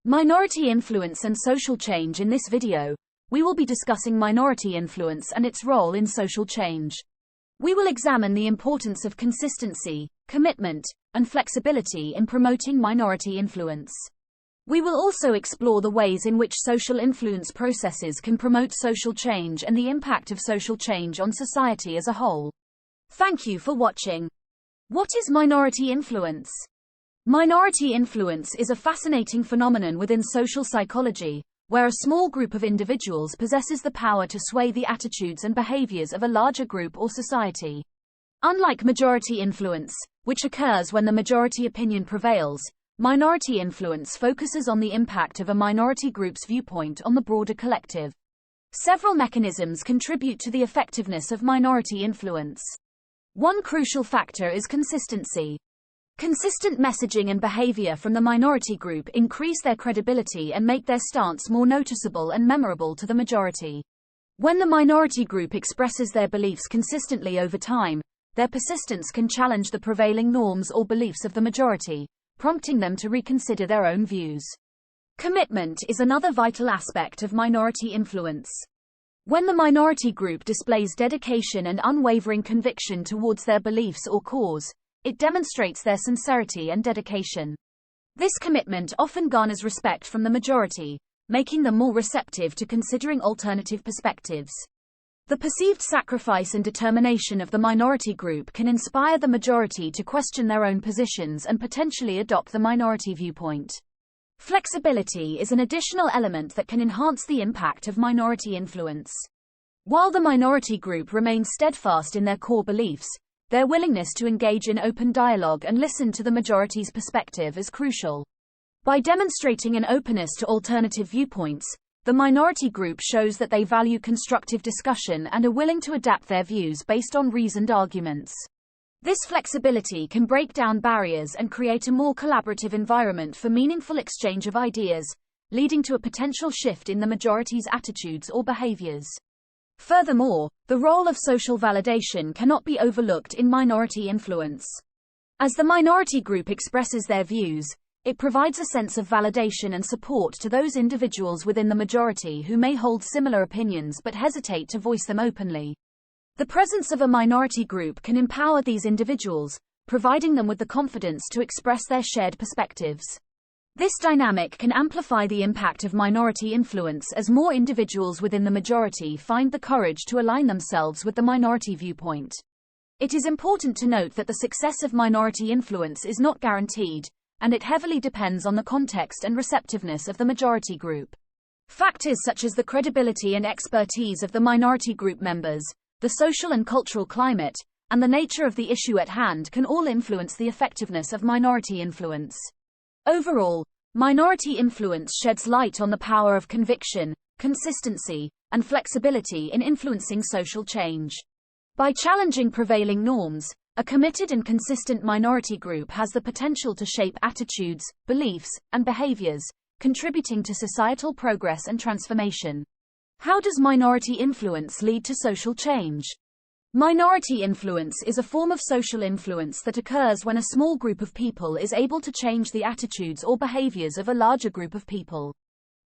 Minority influence and social change. In this video, we will be discussing minority influence and its role in social change. We will examine the importance of consistency, commitment, and flexibility in promoting minority influence. We will also explore the ways in which social influence processes can promote social change and the impact of social change on society as a whole. Thank you for watching. What is minority influence? Minority influence is a fascinating phenomenon within social psychology, where a small group of individuals possesses the power to sway the attitudes and behaviors of a larger group or society. Unlike majority influence, which occurs when the majority opinion prevails, minority influence focuses on the impact of a minority group's viewpoint on the broader collective. Several mechanisms contribute to the effectiveness of minority influence. One crucial factor is consistency. Consistent messaging and behavior from the minority group increase their credibility and make their stance more noticeable and memorable to the majority. When the minority group expresses their beliefs consistently over time, their persistence can challenge the prevailing norms or beliefs of the majority, prompting them to reconsider their own views. Commitment is another vital aspect of minority influence. When the minority group displays dedication and unwavering conviction towards their beliefs or cause, it demonstrates their sincerity and dedication. This commitment often garners respect from the majority, making them more receptive to considering alternative perspectives. The perceived sacrifice and determination of the minority group can inspire the majority to question their own positions and potentially adopt the minority viewpoint. Flexibility is an additional element that can enhance the impact of minority influence. While the minority group remains steadfast in their core beliefs, their willingness to engage in open dialogue and listen to the majority's perspective is crucial. By demonstrating an openness to alternative viewpoints, the minority group shows that they value constructive discussion and are willing to adapt their views based on reasoned arguments. This flexibility can break down barriers and create a more collaborative environment for meaningful exchange of ideas, leading to a potential shift in the majority's attitudes or behaviors. Furthermore, the role of social validation cannot be overlooked in minority influence. As the minority group expresses their views, it provides a sense of validation and support to those individuals within the majority who may hold similar opinions but hesitate to voice them openly. The presence of a minority group can empower these individuals, providing them with the confidence to express their shared perspectives. This dynamic can amplify the impact of minority influence as more individuals within the majority find the courage to align themselves with the minority viewpoint. It is important to note that the success of minority influence is not guaranteed, and it heavily depends on the context and receptiveness of the majority group. Factors such as the credibility and expertise of the minority group members, the social and cultural climate, and the nature of the issue at hand can all influence the effectiveness of minority influence. Overall, minority influence sheds light on the power of conviction, consistency, and flexibility in influencing social change. By challenging prevailing norms, a committed and consistent minority group has the potential to shape attitudes, beliefs, and behaviors, contributing to societal progress and transformation. How does minority influence lead to social change? Minority influence is a form of social influence that occurs when a small group of people is able to change the attitudes or behaviors of a larger group of people.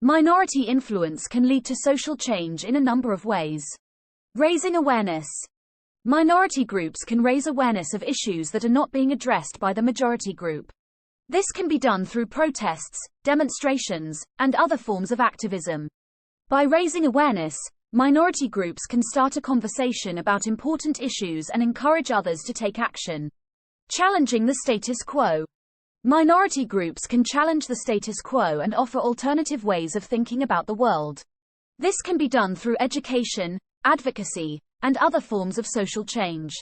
Minority influence can lead to social change in a number of ways. Raising awareness. Minority groups can raise awareness of issues that are not being addressed by the majority group. This can be done through protests, demonstrations, and other forms of activism. By raising awareness, minority groups can start a conversation about important issues and encourage others to take action. Challenging the status quo. Minority groups can challenge the status quo and offer alternative ways of thinking about the world. This can be done through education, advocacy, and other forms of social change.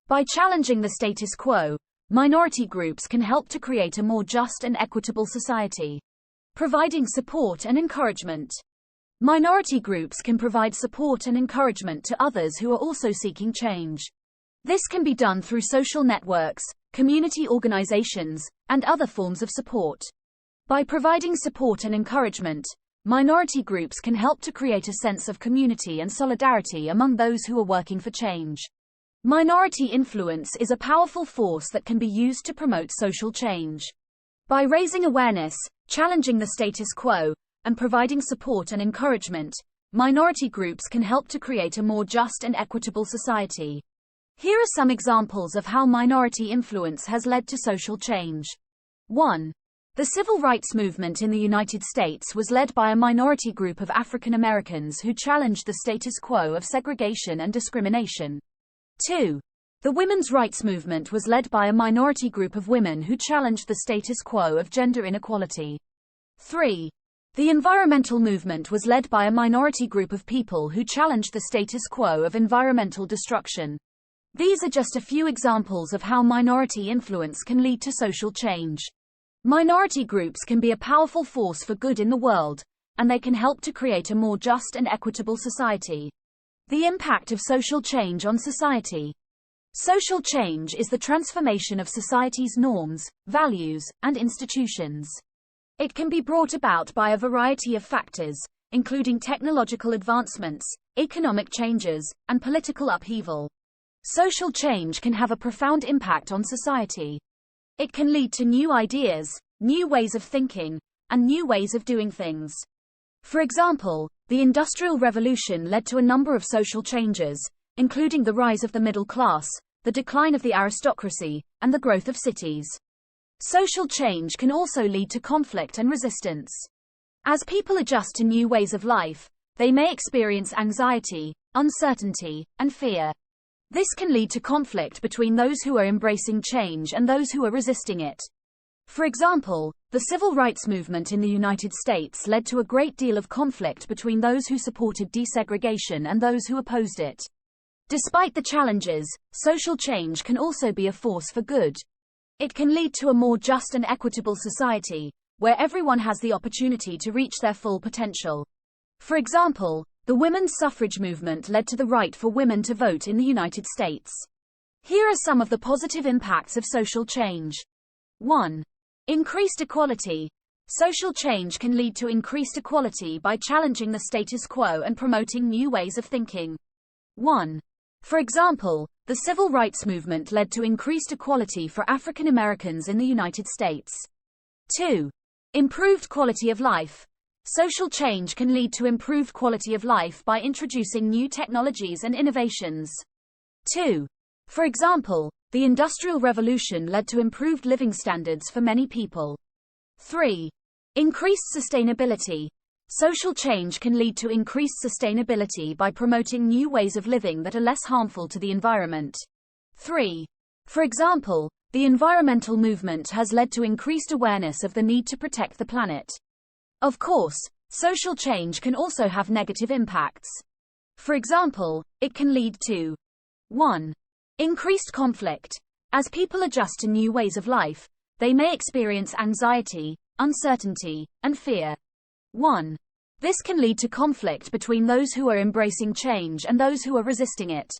By challenging the status quo, minority groups can help to create a more just and equitable society. Providing support and encouragement. Minority groups can provide support and encouragement to others who are also seeking change. This can be done through social networks, community organizations, and other forms of support. By providing support and encouragement, minority groups can help to create a sense of community and solidarity among those who are working for change. Minority influence is a powerful force that can be used to promote social change. By raising awareness, challenging the status quo, and providing support and encouragement, minority groups can help to create a more just and equitable society. Here are some examples of how minority influence has led to social change. 1. The civil rights movement in the United States was led by a minority group of African Americans who challenged the status quo of segregation and discrimination. 2. The women's rights movement was led by a minority group of women who challenged the status quo of gender inequality. 3. The environmental movement was led by a minority group of people who challenged the status quo of environmental destruction. These are just a few examples of how minority influence can lead to social change. Minority groups can be a powerful force for good in the world, and they can help to create a more just and equitable society. The impact of social change on society. Social change is the transformation of society's norms, values, and institutions. It can be brought about by a variety of factors, including technological advancements, economic changes, and political upheaval. Social change can have a profound impact on society. It can lead to new ideas, new ways of thinking, and new ways of doing things. For example, the Industrial Revolution led to a number of social changes, including the rise of the middle class, the decline of the aristocracy, and the growth of cities. Social change can also lead to conflict and resistance. As people adjust to new ways of life, they may experience anxiety, uncertainty, and fear. This can lead to conflict between those who are embracing change and those who are resisting it. For example, the civil rights movement in the United States led to a great deal of conflict between those who supported desegregation and those who opposed it. Despite the challenges, social change can also be a force for good. It can lead to a more just and equitable society, where everyone has the opportunity to reach their full potential. For example, the women's suffrage movement led to the right for women to vote in the United States. Here are some of the positive impacts of social change. 1. Increased equality. Social change can lead to increased equality by challenging the status quo and promoting new ways of thinking. 1. For example, the civil rights movement led to increased equality for African Americans in the United States. 2. Improved quality of life. Social change can lead to improved quality of life by introducing new technologies and innovations. 2. For example, the Industrial Revolution led to improved living standards for many people. 3. Increased sustainability. Social change can lead to increased sustainability by promoting new ways of living that are less harmful to the environment. 3. For example, the environmental movement has led to increased awareness of the need to protect the planet. Of course, social change can also have negative impacts. For example, it can lead to 1. Increased conflict. As people adjust to new ways of life, they may experience anxiety, uncertainty, and fear. 1. This can lead to conflict between those who are embracing change and those who are resisting it.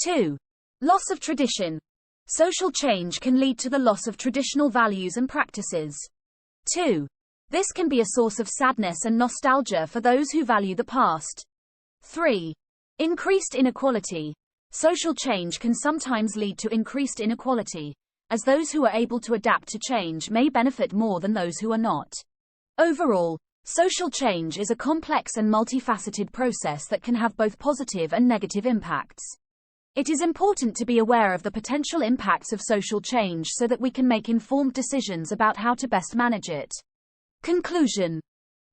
2. Loss of tradition. Social change can lead to the loss of traditional values and practices. 2. This can be a source of sadness and nostalgia for those who value the past. 3. Increased inequality. Social change can sometimes lead to increased inequality, as those who are able to adapt to change may benefit more than those who are not. Overall, social change is a complex and multifaceted process that can have both positive and negative impacts. It is important to be aware of the potential impacts of social change so that we can make informed decisions about how to best manage it. Conclusion.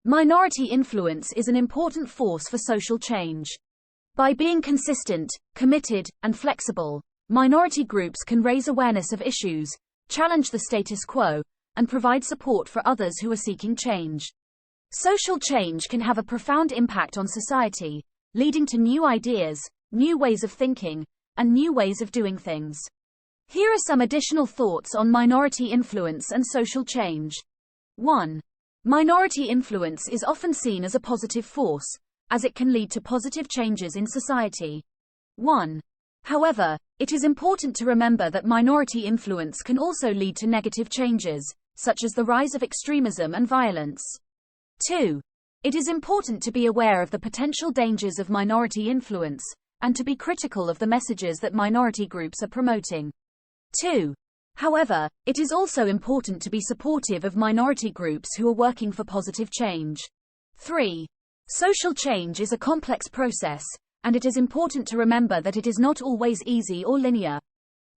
Minority influence is an important force for social change. By being consistent, committed, and flexible, minority groups can raise awareness of issues, challenge the status quo, and provide support for others who are seeking change. Social change can have a profound impact on society, leading to new ideas, new ways of thinking, and new ways of doing things. Here are some additional thoughts on minority influence and social change. 1. Minority influence is often seen as a positive force, as it can lead to positive changes in society. 1. However, it is important to remember that minority influence can also lead to negative changes, such as the rise of extremism and violence. 2. It is important to be aware of the potential dangers of minority influence, and to be critical of the messages that minority groups are promoting. 2. However, it is also important to be supportive of minority groups who are working for positive change. 3. Social change is a complex process, and it is important to remember that it is not always easy or linear.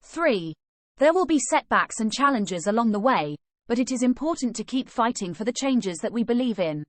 3. There will be setbacks and challenges along the way, but it is important to keep fighting for the changes that we believe in.